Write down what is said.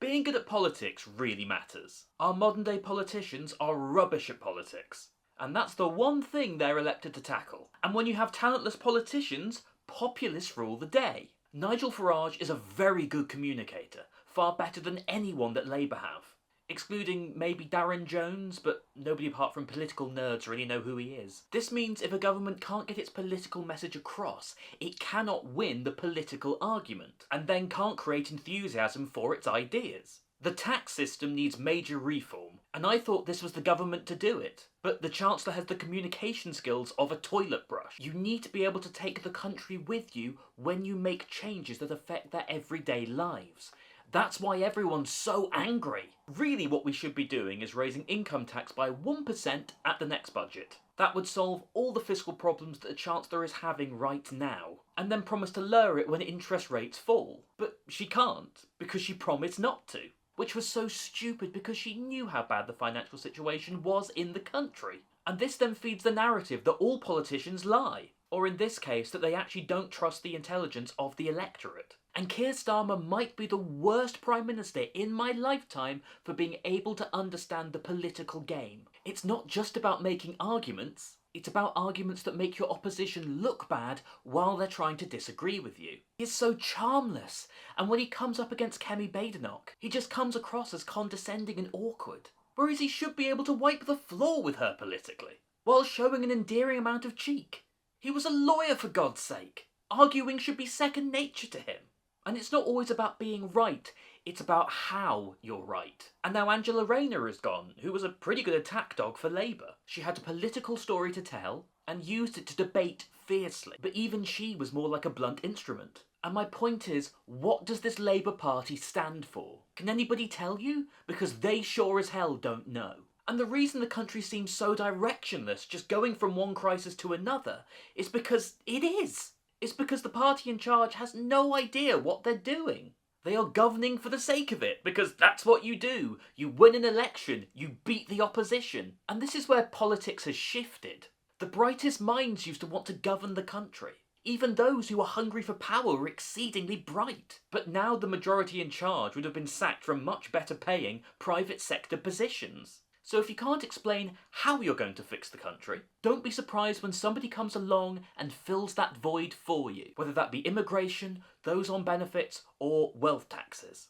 Being good at politics really matters. Our modern day politicians are rubbish at politics. And that's the one thing they're elected to tackle. And when you have talentless politicians, populists rule the day. Nigel Farage is a very good communicator, far better than anyone that Labour have. Excluding maybe Darren Jones, but nobody apart from political nerds really know who he is. This means if a government can't get its political message across, it cannot win the political argument, and then can't create enthusiasm for its ideas. The tax system needs major reform, and I thought this was the government to do it. But the Chancellor has the communication skills of a toilet brush. You need to be able to take the country with you when you make changes that affect their everyday lives. That's why everyone's so angry. Really what we should be doing is raising income tax by 1% at the next budget. That would solve all the fiscal problems that the Chancellor is having right now, and then promise to lower it when interest rates fall. But she can't, because she promised not to. Which was so stupid because she knew how bad the financial situation was in the country. And this then feeds the narrative that all politicians lie. Or in this case, that they actually don't trust the intelligence of the electorate. And Keir Starmer might be the worst Prime Minister in my lifetime for being able to understand the political game. It's not just about making arguments, it's about arguments that make your opposition look bad while they're trying to disagree with you. He's so charmless, and when he comes up against Kemi Badenoch, he just comes across as condescending and awkward. Whereas he should be able to wipe the floor with her politically, while showing an endearing amount of cheek. He was a lawyer, for God's sake. Arguing should be second nature to him. And it's not always about being right, it's about how you're right. And now Angela Rayner is gone, who was a pretty good attack dog for Labour. She had a political story to tell, and used it to debate fiercely. But even she was more like a blunt instrument. And my point is, what does this Labour Party stand for? Can anybody tell you? Because they sure as hell don't know. And the reason the country seems so directionless, just going from one crisis to another, is because it is. It's because the party in charge has no idea what they're doing. They are governing for the sake of it, because that's what you do. You win an election, you beat the opposition. And this is where politics has shifted. The brightest minds used to want to govern the country. Even those who were hungry for power were exceedingly bright. But now the majority in charge would have been sacked from much better paying private sector positions. So if you can't explain how you're going to fix the country, don't be surprised when somebody comes along and fills that void for you, whether that be immigration, those on benefits, or wealth taxes.